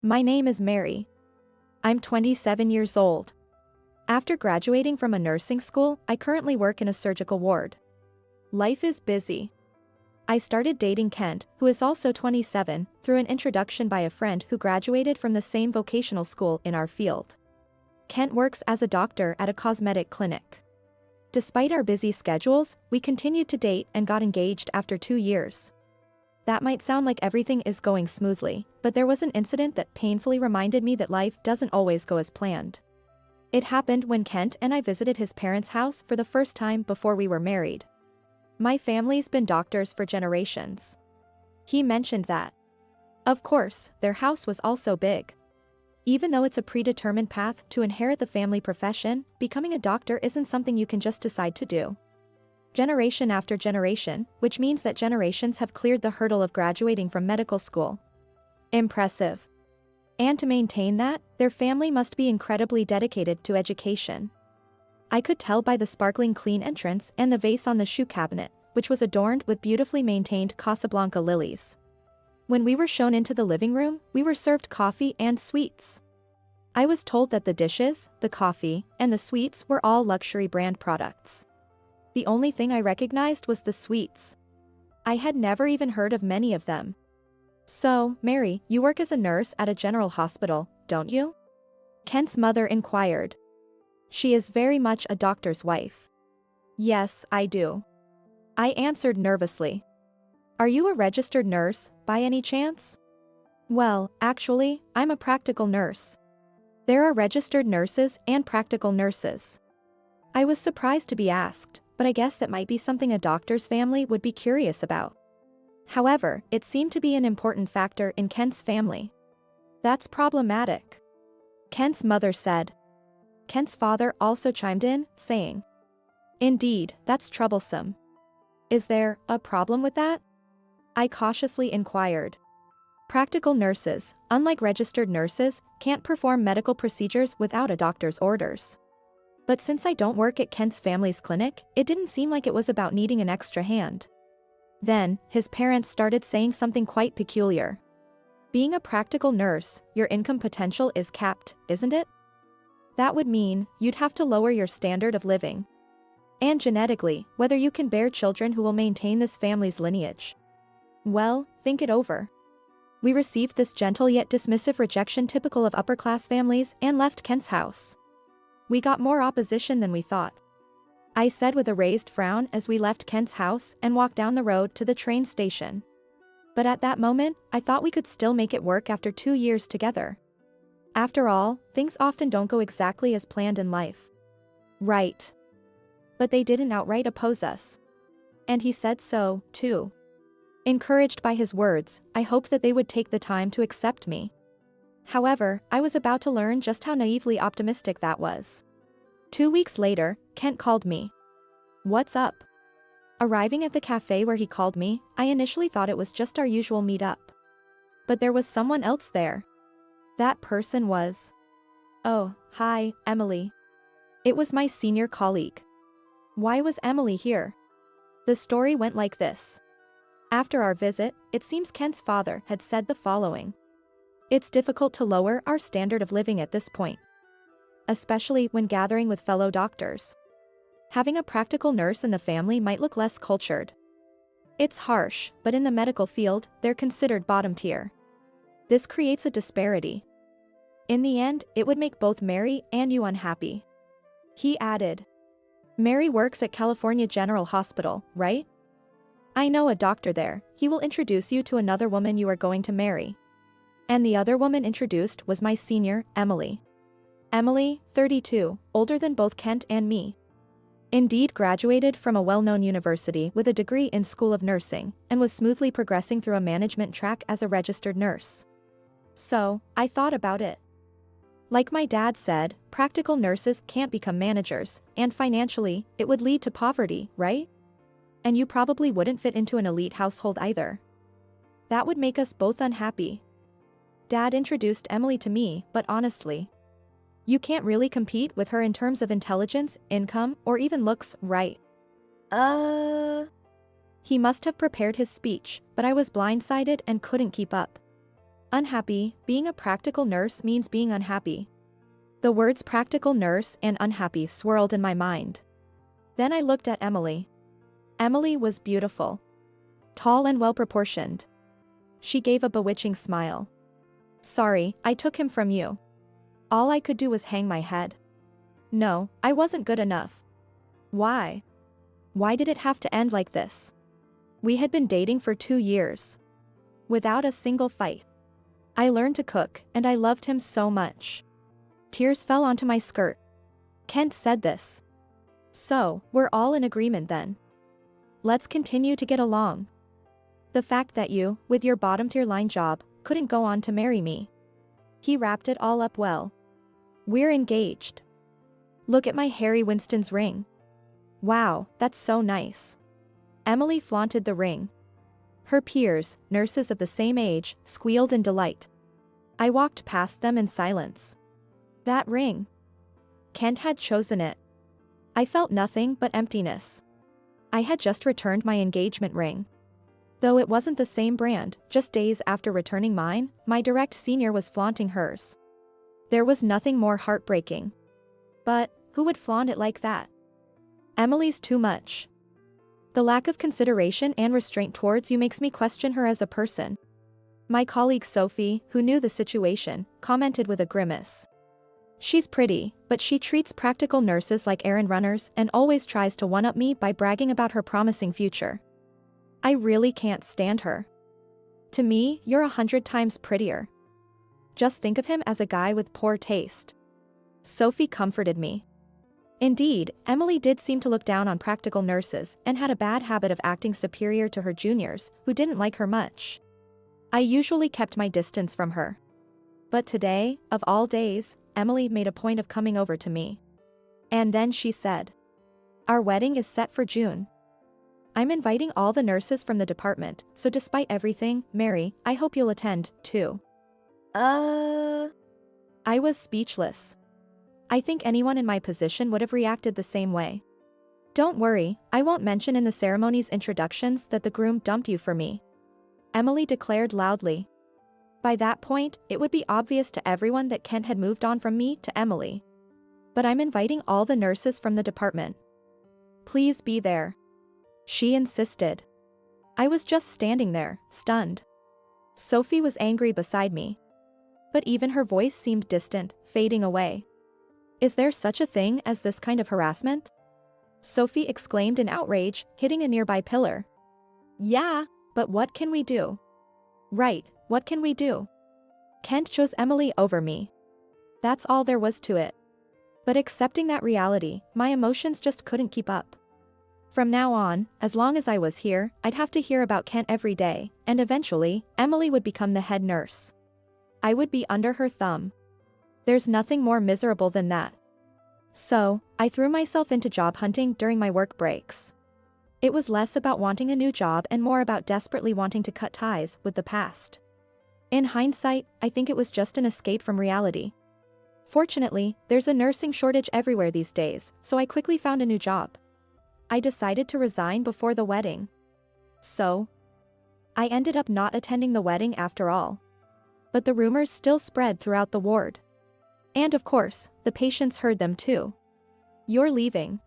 My name is Mary. I'm 27 years old. After graduating from a nursing school, I currently work in a surgical ward. Life is busy. I started dating Kent, who is also 27, through an introduction by a friend who graduated from the same vocational school in our field. Kent works as a doctor at a cosmetic clinic. Despite our busy schedules, we continued to date and got engaged after 2 years. That might sound like everything is going smoothly, but there was an incident that painfully reminded me that life doesn't always go as planned. It happened when Kent and I visited his parents' house for the first time before we were married. My family's been doctors for generations. He mentioned that. Of course, their house was also big. Even though it's a predetermined path to inherit the family profession, becoming a doctor isn't something you can just decide to do. Generation after generation, which means that generations have cleared the hurdle of graduating from medical school. Impressive. And to maintain that, their family must be incredibly dedicated to education. I could tell by the sparkling clean entrance and the vase on the shoe cabinet, which was adorned with beautifully maintained Casablanca lilies. When we were shown into the living room, we were served coffee and sweets. I was told that the dishes, the coffee, and the sweets were all luxury brand products. The only thing I recognized was the sweets. I had never even heard of many of them. So, Mary, you work as a nurse at a general hospital, don't you? Kent's mother inquired. She is very much a doctor's wife. Yes, I do. I answered nervously. Are you a registered nurse, by any chance? Well, actually, I'm a practical nurse. There are registered nurses and practical nurses. I was surprised to be asked, but I guess that might be something a doctor's family would be curious about. However, it seemed to be an important factor in Kent's family. That's problematic. Kent's mother said. Kent's father also chimed in, saying, Indeed, that's troublesome. Is there a problem with that? I cautiously inquired. Practical nurses, unlike registered nurses, can't perform medical procedures without a doctor's orders. But since I don't work at Kent's family's clinic, it didn't seem like it was about needing an extra hand. Then, his parents started saying something quite peculiar. Being a practical nurse, your income potential is capped, isn't it? That would mean you'd have to lower your standard of living. And genetically, whether you can bear children who will maintain this family's lineage. Well, think it over. We received this gentle yet dismissive rejection typical of upper-class families and left Kent's house. We got more opposition than we thought. I said with a raised frown as we left Kent's house and walked down the road to the train station. But at that moment, I thought we could still make it work after 2 years together. After all, things often don't go exactly as planned in life. Right. But they didn't outright oppose us. And he said so, too. Encouraged by his words, I hoped that they would take the time to accept me. However, I was about to learn just how naively optimistic that was. 2 weeks later, Kent called me. What's up? Arriving at the cafe where he called me, I initially thought it was just our usual meet-up. But there was someone else there. That person was... Oh, hi, Emily. It was my senior colleague. Why was Emily here? The story went like this. After our visit, it seems Kent's father had said the following. It's difficult to lower our standard of living at this point. Especially when gathering with fellow doctors. Having a practical nurse in the family might look less cultured. It's harsh, but in the medical field, they're considered bottom tier. This creates a disparity. In the end, it would make both Mary and you unhappy. He added. Mary works at California General Hospital, right? I know a doctor there. He will introduce you to another woman you are going to marry. And the other woman introduced was my senior, Emily. Emily, 32, older than both Kent and me. Indeed graduated from a well-known university with a degree in School of Nursing, and was smoothly progressing through a management track as a registered nurse. So, I thought about it. Like my dad said, practical nurses can't become managers, and financially, it would lead to poverty, right? And you probably wouldn't fit into an elite household either. That would make us both unhappy. Dad introduced Emily to me, but honestly, you can't really compete with her in terms of intelligence, income, or even looks, right? He must have prepared his speech, but I was blindsided and couldn't keep up. Unhappy, being a practical nurse means being unhappy. The words practical nurse and unhappy swirled in my mind. Then I looked at Emily. Emily was beautiful. Tall and well-proportioned. She gave a bewitching smile. Sorry, I took him from you. All I could do was hang my head. No, I wasn't good enough. Why? Why did it have to end like this? We had been dating for 2 years. Without a single fight. I learned to cook, and I loved him so much. Tears fell onto my skirt. Kent said this. So, we're all in agreement then. Let's continue to get along. The fact that you, with your bottom-tier line job, couldn't go on to marry me. He wrapped it all up well. We're engaged. Look at my Harry Winston's ring. Wow, that's so nice. Emily flaunted the ring. Her peers, nurses of the same age, squealed in delight. I walked past them in silence. That ring. Kent had chosen it. I felt nothing but emptiness. I had just returned my engagement ring. Though it wasn't the same brand, just days after returning mine, my direct senior was flaunting hers. There was nothing more heartbreaking. But, who would flaunt it like that? Emily's too much. The lack of consideration and restraint towards you makes me question her as a person. My colleague Sophie, who knew the situation, commented with a grimace. She's pretty, but she treats practical nurses like errand runners and always tries to one-up me by bragging about her promising future. I really can't stand her. To me, you're 100 times prettier. Just think of him as a guy with poor taste. Sophie comforted me. Indeed, Emily did seem to look down on practical nurses and had a bad habit of acting superior to her juniors, who didn't like her much. I usually kept my distance from her. But today, of all days, Emily made a point of coming over to me. And then she said, "Our wedding is set for June. I'm inviting all the nurses from the department, so despite everything, Mary, I hope you'll attend, too." I was speechless. I think anyone in my position would have reacted the same way. Don't worry, I won't mention in the ceremony's introductions that the groom dumped you for me. Emily declared loudly. By that point, it would be obvious to everyone that Kent had moved on from me to Emily. But I'm inviting all the nurses from the department. Please be there. She insisted. I was just standing there, stunned. Sophie was angry beside me. But even her voice seemed distant, fading away. Is there such a thing as this kind of harassment? Sophie exclaimed in outrage, hitting a nearby pillar. Yeah, but what can we do? Right, what can we do? Kent chose Emily over me. That's all there was to it. But accepting that reality, my emotions just couldn't keep up. From now on, as long as I was here, I'd have to hear about Kent every day, and eventually, Emily would become the head nurse. I would be under her thumb. There's nothing more miserable than that. So, I threw myself into job hunting during my work breaks. It was less about wanting a new job and more about desperately wanting to cut ties with the past. In hindsight, I think it was just an escape from reality. Fortunately, there's a nursing shortage everywhere these days, so I quickly found a new job. I decided to resign before the wedding. So, I ended up not attending the wedding after all. But the rumors still spread throughout the ward. And of course, the patients heard them too. You're leaving.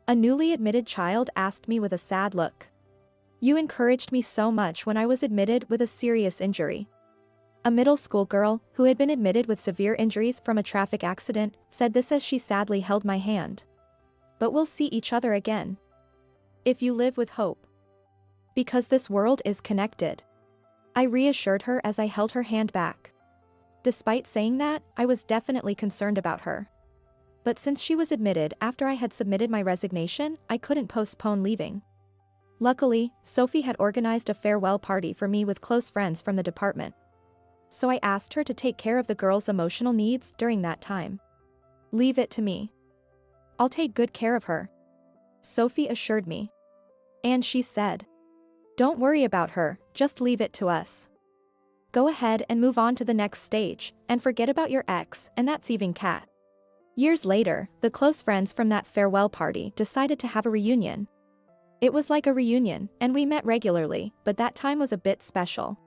A newly admitted child asked me with a sad look. You encouraged me so much when I was admitted with a serious injury. A middle school girl, who had been admitted with severe injuries from a traffic accident, said this as she sadly held my hand. But we'll see each other again. If you live with hope. Because this world is connected. I reassured her as I held her hand back. Despite saying that, I was definitely concerned about her. But since she was admitted after I had submitted my resignation, I couldn't postpone leaving. Luckily, Sophie had organized a farewell party for me with close friends from the department. So I asked her to take care of the girls' emotional needs during that time. Leave it to me. I'll take good care of her. Sophie assured me. And she said, "Don't worry about her, just leave it to us. Go ahead and move on to the next stage, and forget about your ex and that thieving cat." Years later, the close friends from that farewell party decided to have a reunion. It was like a reunion, and we met regularly, but that time was a bit special.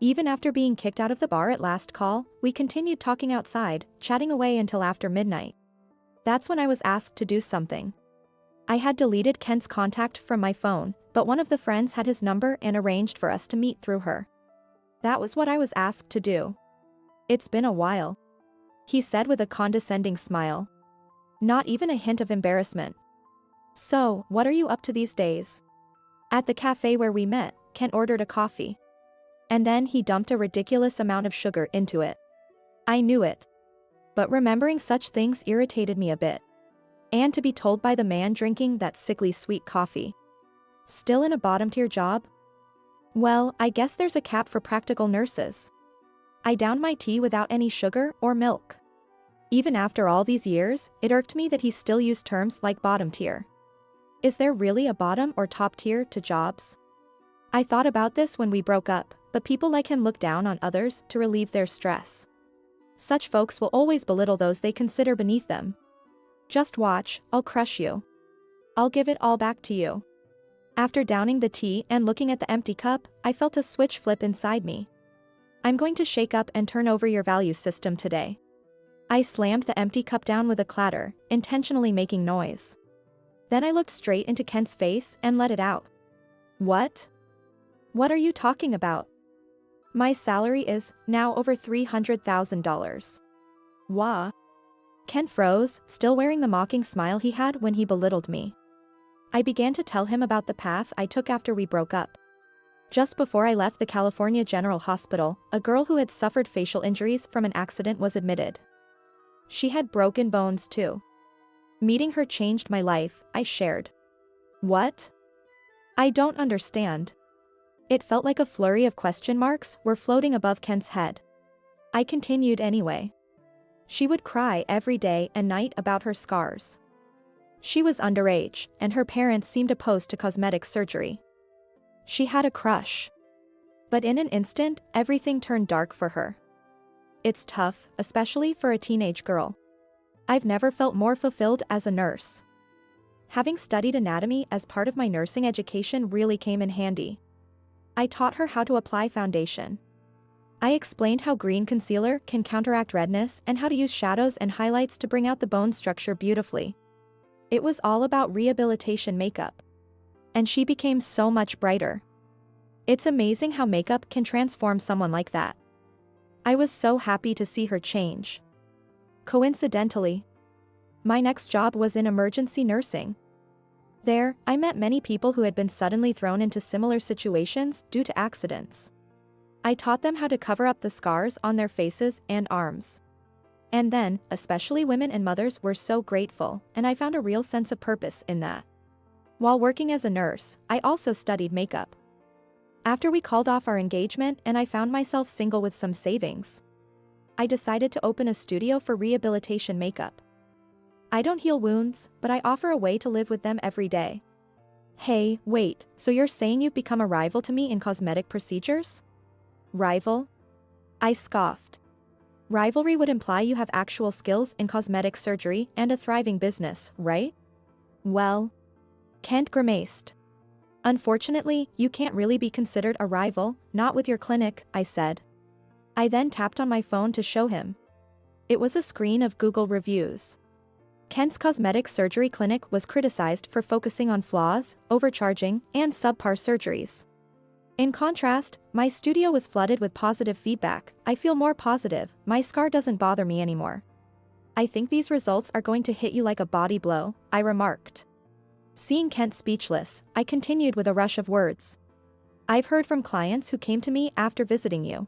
Even after being kicked out of the bar at last call, we continued talking outside, chatting away until after midnight. That's when I was asked to do something. I had deleted Kent's contact from my phone, but one of the friends had his number and arranged for us to meet through her. That was what I was asked to do. It's been a while, he said with a condescending smile. Not even a hint of embarrassment. So, what are you up to these days? At the cafe where we met, Kent ordered a coffee. And then he dumped a ridiculous amount of sugar into it. I knew it. But remembering such things irritated me a bit. And to be told by the man drinking that sickly sweet coffee. Still in a bottom-tier job? Well, I guess there's a cap for practical nurses. I downed my tea without any sugar or milk. Even after all these years, it irked me that he still used terms like bottom tier. Is there really a bottom or top tier to jobs? I thought about this when we broke up, but people like him look down on others to relieve their stress. Such folks will always belittle those they consider beneath them. Just watch, I'll crush you. I'll give it all back to you. After downing the tea and looking at the empty cup, I felt a switch flip inside me. I'm going to shake up and turn over your value system today. I slammed the empty cup down with a clatter, intentionally making noise. Then I looked straight into Kent's face and let it out. What? What are you talking about? My salary is now over $300,000. Wah. Kent froze, still wearing the mocking smile he had when he belittled me. I began to tell him about the path I took after we broke up. Just before I left the California General Hospital, a girl who had suffered facial injuries from an accident was admitted. She had broken bones too. Meeting her changed my life, I shared. What? I don't understand. It felt like a flurry of question marks were floating above Kent's head. I continued anyway. She would cry every day and night about her scars. She was underage, and her parents seemed opposed to cosmetic surgery. She had a crush. But in an instant, everything turned dark for her. It's tough, especially for a teenage girl. I've never felt more fulfilled as a nurse. Having studied anatomy as part of my nursing education really came in handy. I taught her how to apply foundation. I explained how green concealer can counteract redness and how to use shadows and highlights to bring out the bone structure beautifully. It was all about rehabilitation makeup. And she became so much brighter. It's amazing how makeup can transform someone like that. I was so happy to see her change. Coincidentally, my next job was in emergency nursing. There, I met many people who had been suddenly thrown into similar situations due to accidents. I taught them how to cover up the scars on their faces and arms. And then, especially women and mothers were so grateful, and I found a real sense of purpose in that. While working as a nurse, I also studied makeup. After we called off our engagement and I found myself single with some savings, I decided to open a studio for rehabilitation makeup. I don't heal wounds, but I offer a way to live with them every day. Hey, wait, so you're saying you've become a rival to me in cosmetic procedures? Rival? I scoffed. Rivalry would imply you have actual skills in cosmetic surgery and a thriving business, right? Well, Kent grimaced. Unfortunately, you can't really be considered a rival, not with your clinic, I said. I then tapped on my phone to show him. It was a screen of Google reviews. Kent's cosmetic surgery clinic was criticized for focusing on flaws, overcharging, and subpar surgeries. In contrast, my studio was flooded with positive feedback. I feel more positive, my scar doesn't bother me anymore. I think these results are going to hit you like a body blow, I remarked. Seeing Kent speechless, I continued with a rush of words. I've heard from clients who came to me after visiting you.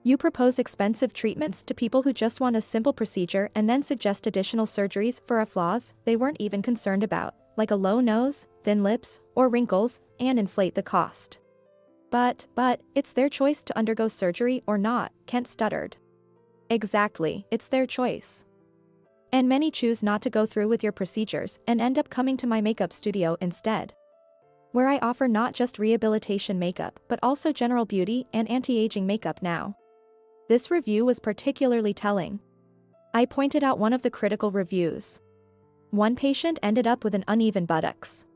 You propose expensive treatments to people who just want a simple procedure and then suggest additional surgeries for a flaws they weren't even concerned about, like a low nose, thin lips, or wrinkles, and inflate the cost. But, it's their choice to undergo surgery or not, Kent stuttered. Exactly, it's their choice. And many choose not to go through with your procedures and end up coming to my makeup studio instead, where I offer not just rehabilitation makeup but also general beauty and anti-aging makeup now. This review was particularly telling. I pointed out one of the critical reviews. One patient ended up with an uneven buttocks.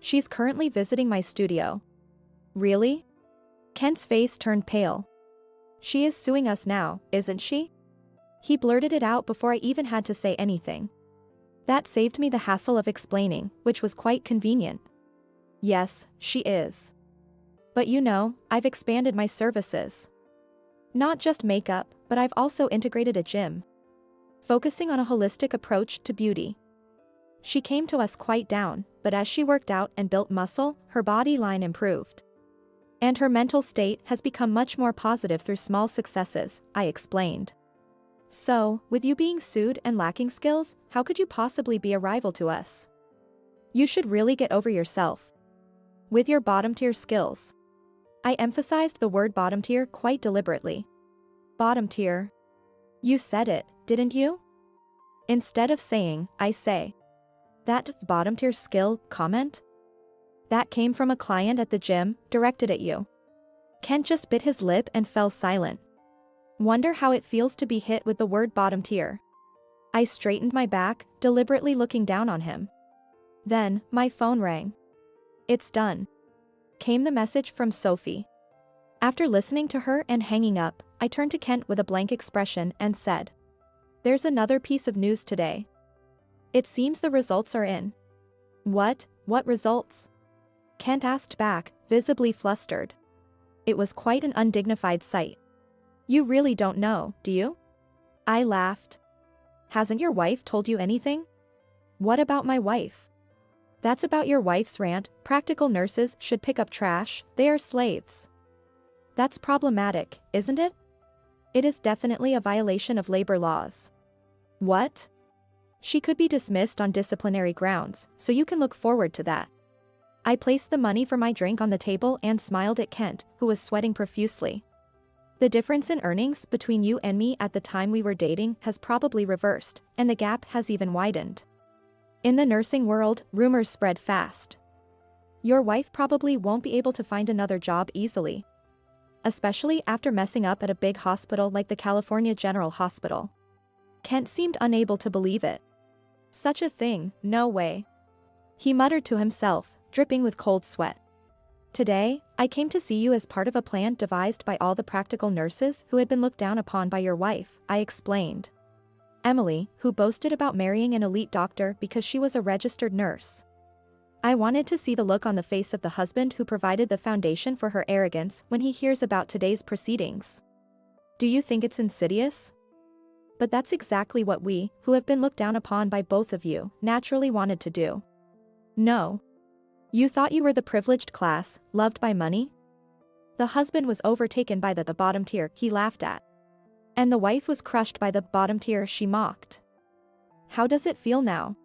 She's currently visiting my studio. Really? Kent's face turned pale. She is suing us now, isn't she? He blurted it out before I even had to say anything. That saved me the hassle of explaining, which was quite convenient. Yes, she is. But you know, I've expanded my services. Not just makeup, but I've also integrated a gym, focusing on a holistic approach to beauty. She came to us quite down, but as she worked out and built muscle, her body line improved. And her mental state has become much more positive through small successes, I explained. So, with you being sued and lacking skills, how could you possibly be a rival to us? You should really get over yourself. With your bottom-tier skills. I emphasized the word bottom tier quite deliberately. Bottom tier. You said it, didn't you? Instead of saying, I say. That's bottom tier skill, comment? That came from a client at the gym, directed at you. Kent just bit his lip and fell silent. Wonder how it feels to be hit with the word bottom tier. I straightened my back, deliberately looking down on him. Then, my phone rang. It's done. Came the message from Sophie. After listening to her and hanging up, I turned to Kent with a blank expression and said, there's another piece of news today. It seems the results are in. What results? Kent asked back, visibly flustered. It was quite an undignified sight. You really don't know, do you? I laughed. Hasn't your wife told you anything? What about my wife? That's about your wife's rant, practical nurses should pick up trash, they are slaves. That's problematic, isn't it? It is definitely a violation of labor laws. What? She could be dismissed on disciplinary grounds, so you can look forward to that. I placed the money for my drink on the table and smiled at Kent, who was sweating profusely. The difference in earnings between you and me at the time we were dating has probably reversed, and the gap has even widened. In the nursing world, rumors spread fast. Your wife probably won't be able to find another job easily. Especially after messing up at a big hospital like the California General Hospital. Kent seemed unable to believe it. Such a thing, no way. He muttered to himself, dripping with cold sweat. Today, I came to see you as part of a plan devised by all the practical nurses who had been looked down upon by your wife, I explained. Emily, who boasted about marrying an elite doctor because she was a registered nurse. I wanted to see the look on the face of the husband who provided the foundation for her arrogance when he hears about today's proceedings. Do you think it's insidious? But that's exactly what we, who have been looked down upon by both of you, naturally wanted to do. No. You thought you were the privileged class, loved by money? The husband was overtaken by the bottom tier he laughed at. And the wife was crushed by the bottom tier she mocked. How does it feel now?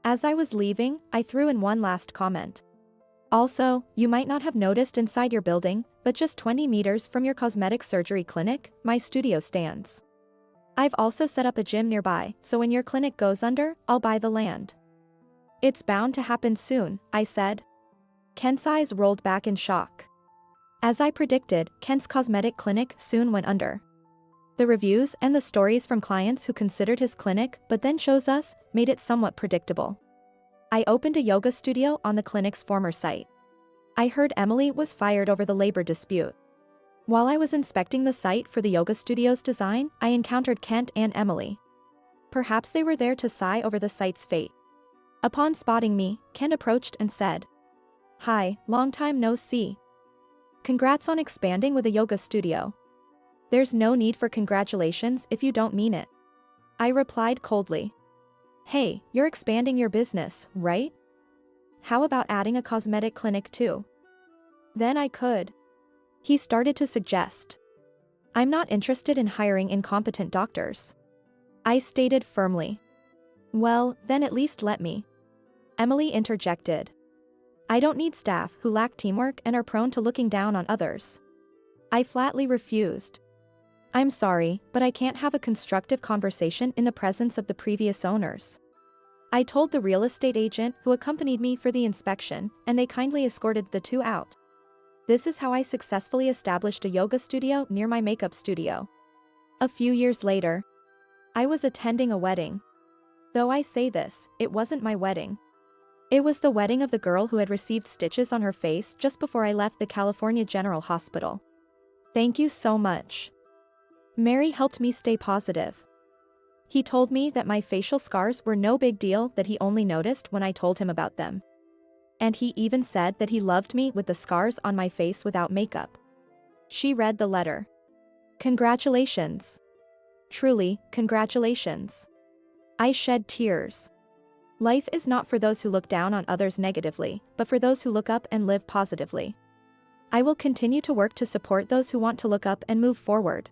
As I was leaving, I threw in one last comment. Also, you might not have noticed inside your building, but just 20 meters from your cosmetic surgery clinic, my studio stands. I've also set up a gym nearby, so when your clinic goes under, I'll buy the land. It's bound to happen soon, I said. Kent's eyes rolled back in shock. As I predicted, Kent's cosmetic clinic soon went under. The reviews and the stories from clients who considered his clinic but then chose us made it somewhat predictable. I opened a yoga studio on the clinic's former site. I heard Emily was fired over the labor dispute. While I was inspecting the site for the yoga studio's design, I encountered Kent and Emily. Perhaps they were there to sigh over the site's fate. Upon spotting me, Kent approached and said, "Hi, long time no see. Congrats on expanding with a yoga studio." "There's no need for congratulations if you don't mean it," I replied coldly. "Hey, you're expanding your business, right? How about adding a cosmetic clinic too? Then I could." He started to suggest. "I'm not interested in hiring incompetent doctors," I stated firmly. "Well, then at least let me," Emily interjected. "I don't need staff who lack teamwork and are prone to looking down on others." I flatly refused. "I'm sorry, but I can't have a constructive conversation in the presence of the previous owners." I told the real estate agent who accompanied me for the inspection, and they kindly escorted the two out. This is how I successfully established a yoga studio near my makeup studio. A few years later, I was attending a wedding. Though I say this, it wasn't my wedding. It was the wedding of the girl who had received stitches on her face just before I left the California General Hospital. Thank you so much. Mary helped me stay positive. He told me that my facial scars were no big deal, that he only noticed when I told him about them. And he even said that he loved me with the scars on my face without makeup. She read the letter. Congratulations. Truly, congratulations. I shed tears. Life is not for those who look down on others negatively, but for those who look up and live positively. I will continue to work to support those who want to look up and move forward.